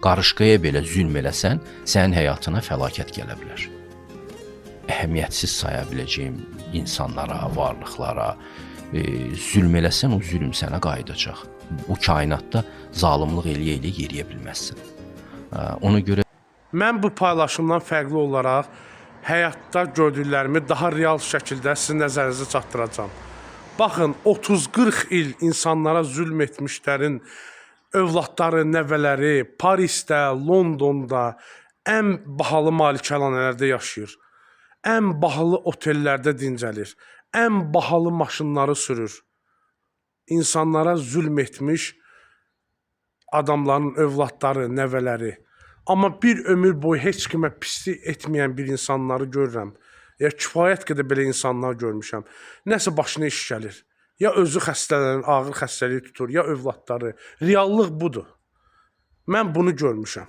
Qarışqaya belə zülm eləsən, sənin həyatına fəlakət gələ bilər. Əhəmiyyətsiz saya biləcəyim insanlara, varlıqlara zülm eləsən, o zülm sənə qayıdacaq. Bu kainatda zalımlıq eləyə yeriyə bilməzsən. Ona görə mən bu paylaşımdan fərqli olaraq həyatda gördüklərimi daha real şəkildə sizin nəzərinizə çatdıracağam. Baxın, 30-40 il insanlara zülm etmişlərin övladları, nəvələri Parisdə, Londonda, ən bahalı malikanələrdə yaşayır. Ən bahalı otellərdə dincəlir. Ən bahalı maşınları sürür. İnsanlara zülm etmiş adamların övladları, nəvələri. Amma bir ömür boyu heç kimə pislik etməyən bir insanları görürəm. Ya kifayət qədər belə insanlar görmüşəm. Nəsə başına iş gəlir. Ya özü xəstələnir, ağır xəstəliyi tutur, ya övladları. Reallıq budur. Mən bunu görmüşəm.